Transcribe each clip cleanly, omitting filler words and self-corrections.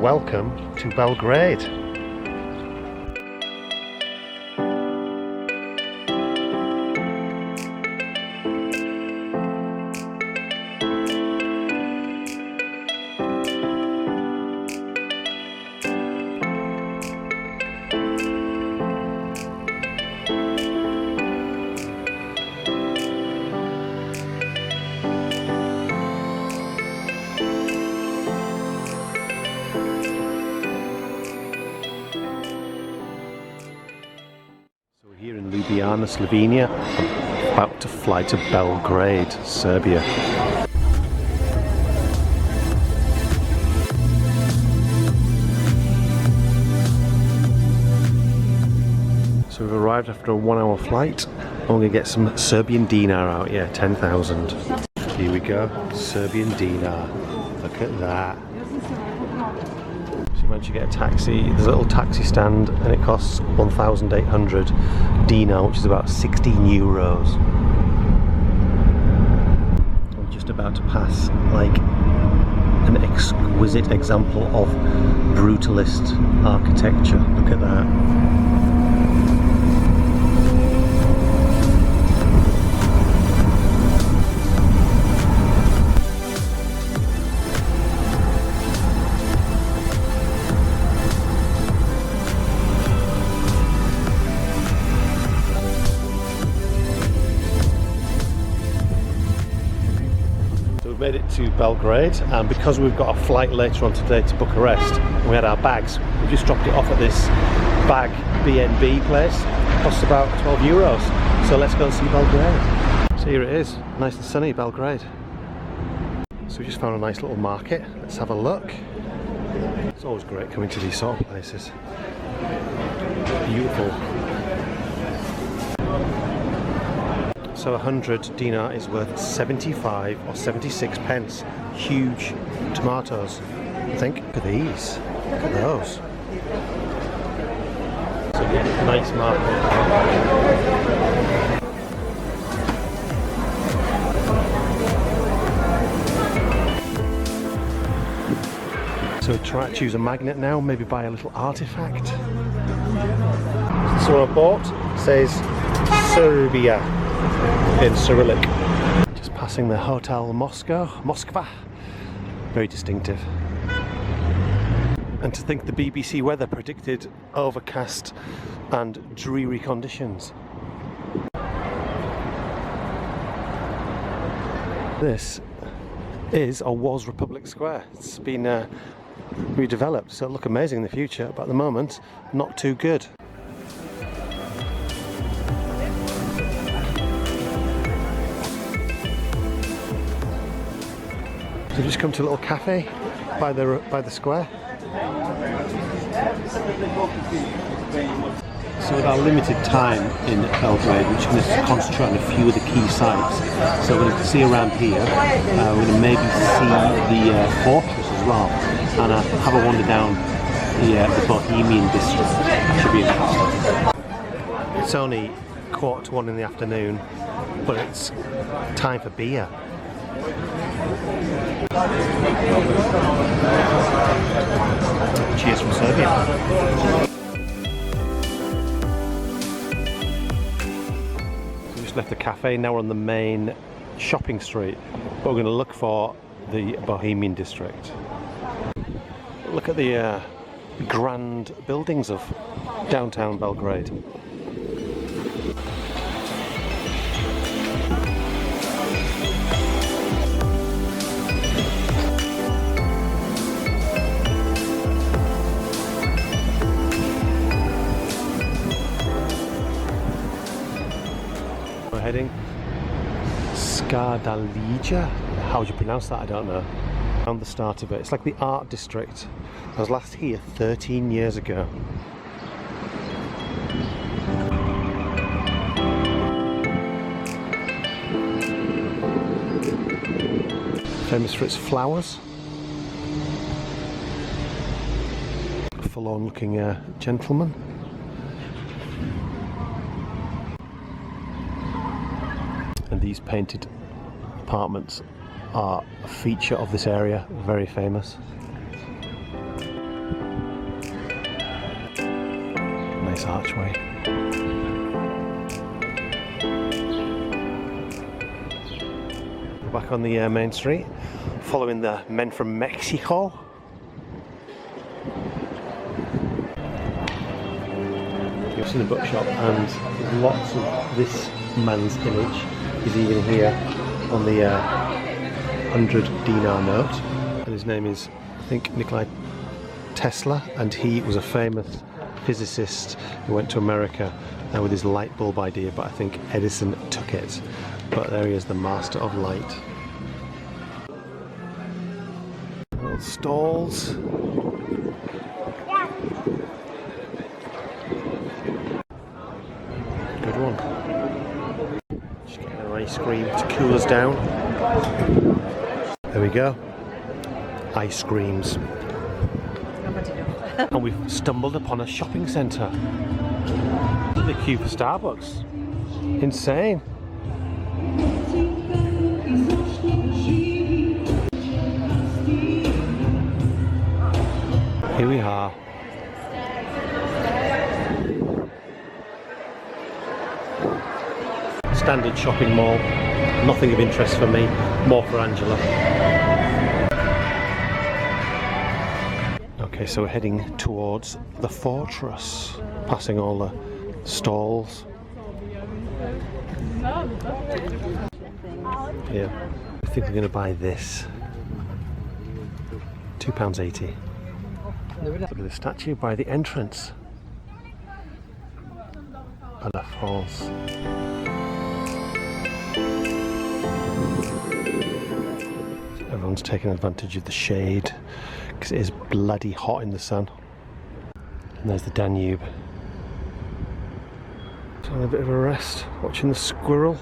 Welcome to Belgrade. Here in Ljubljana, Slovenia, about to fly to Belgrade, Serbia. So we've arrived after a 1 hour flight. I'm going to get some Serbian dinar out, yeah, 10,000. Here we go, Serbian dinar. Look at that. Once you get a taxi, there's a little taxi stand and it costs 1,800 dinar, which is about 16 euros. I'm just about to pass like an exquisite example of brutalist architecture. Look at that. Made it to Belgrade, and because we've got a flight later on today to Bucharest and we had our bags, we just dropped it off at this bag B&B place. It costs about 12 euros. So let's go and see Belgrade. So here it is, nice and sunny Belgrade. So we just found a nice little market. Let's have a look. It's always great coming to these sort of places. Beautiful. So 100 dinar is worth 75 or 76 pence. Huge tomatoes, I think. Look at these. Look at those. So nice market. So try to choose a magnet now, maybe buy a little artifact. So what I bought says Serbia in Cyrillic. Just passing the Hotel Moskva. Very distinctive. And to think the BBC weather predicted overcast and dreary conditions. This is or was Republic Square. It's been redeveloped, so it'll look amazing in the future, but at the moment, not too good. So we've just come to a little cafe by the square. So with our limited time in Belgrade, we're just going to concentrate on a few of the key sites. So we're going to see around here, we're going to maybe see the fortress as well, and have a wander down the Bohemian district. That should be interesting. It's only 1:15 in the afternoon, but it's time for beer. Cheers from Serbia. We just left the cafe, now we're on the main shopping street, but we're going to look for the Bohemian district. Look at the grand buildings of downtown Belgrade. We're heading Skadarlija. How would you pronounce that? I don't know. Around the start of it. It's like the art district. I was last here 13 years ago. Famous for its flowers. Forlorn looking gentleman. And these painted apartments are a feature of this area, very famous. Nice archway. We're back on the main street, following the men from Mexico. You've seen the bookshop, and there's lots of this man's image is even here on the 100 dinar note. And his name is, I think, Nikola Tesla, and he was a famous physicist who went to America with his light bulb idea, but I think Edison took it. But there he is, the master of light. Little stalls. Good one. Just getting an ice cream to cool us down. There we go. Ice creams. And we've stumbled upon a shopping centre. Look at the queue for Starbucks. Insane. Here we are. Standard shopping mall. Nothing of interest for me, more for Angela. Okay, so we're heading towards the fortress, passing all the stalls. Yeah, I think we're going to buy this. £2.80. Look at the statue by the entrance. À la France. Everyone's taking advantage of the shade because it is bloody hot in the sun. And there's the Danube. So having a bit of a rest, watching the squirrel.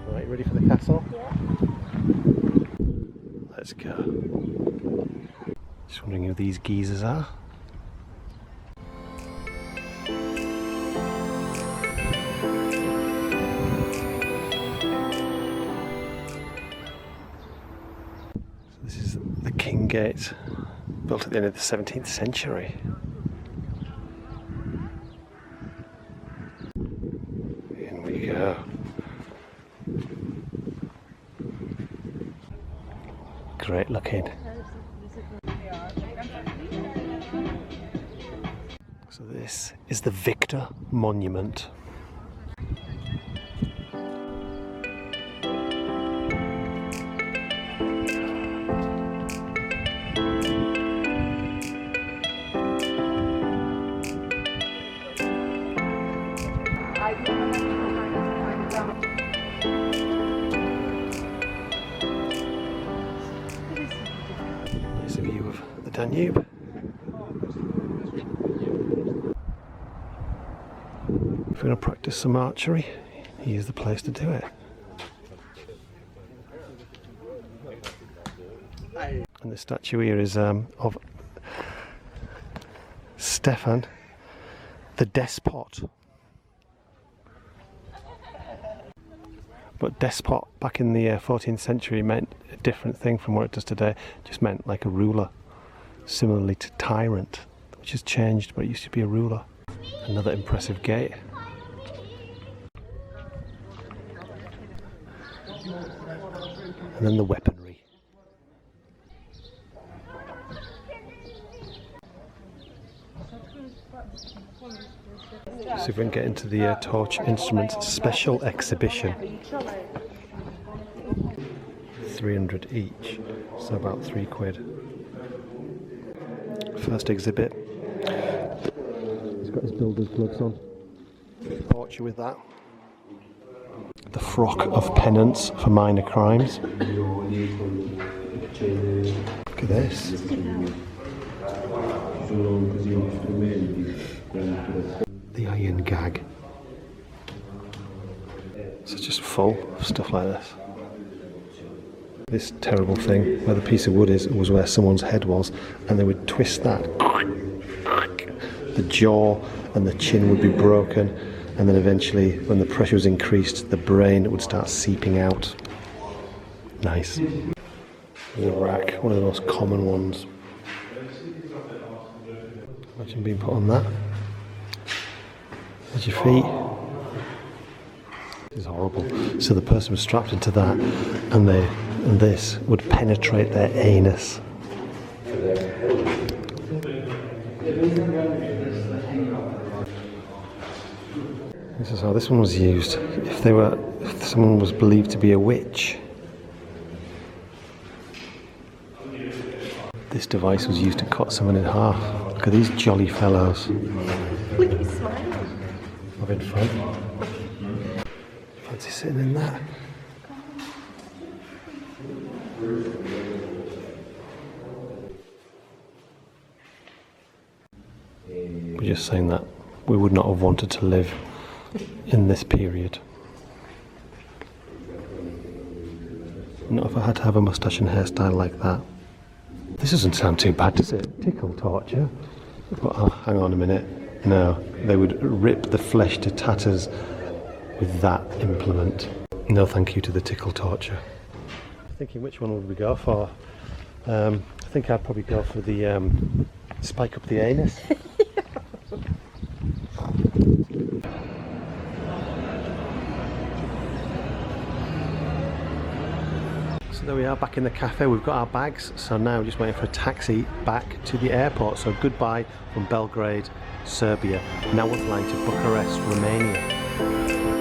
Right, ready for the castle? Yeah. Let's go. Just wondering who these geezers are. So this is the King Gate, built at the end of the 17th century. In we go. Great looking. So this is the Victor Monument. Here's a view of the Danube. If we're going to practice some archery, here's the place to do it. And the statue here is of Stefan the Despot. But despot back in the 14th century meant a different thing from what it does today. It just meant like a ruler, similarly to tyrant, which has changed, but it used to be a ruler. Another impressive gate. And then the weaponry. So if we can get into the torch instruments special exhibition. 300 each, so about £3. First exhibit. He's got his builder's gloves on. Torture with that. The frock of penance for minor crimes. Look at this. The iron gag. So it's just full of stuff like this. This terrible thing, where the piece of wood is, was where someone's head was, and they would twist that. The jaw and the chin would be broken, and then eventually, when the pressure was increased, the brain would start seeping out. Nice. There's a rack, one of the most common ones. Imagine being put on that. There's your feet. This is horrible. So the person was strapped into that, and this would penetrate their anus. This is how this one was used. If someone was believed to be a witch, this device was used to cut someone in half. Look at these jolly fellows. Look at his smile. Having fun. Fancy sitting in that. We're just saying that we would not have wanted to live in this period. Not if I had to have a moustache and hairstyle like that. This doesn't sound too bad, does it? Tickle torture. But, oh, hang on a minute. No, they would rip the flesh to tatters with that implement. No thank you to the tickle torture. Thinking which one would we go for? I think I'd probably go for the spike up the anus. So there we are, back in the cafe. We've got our bags, so now we're just waiting for a taxi back to the airport. So goodbye from Belgrade, Serbia. Now we're flying to Bucharest, Romania.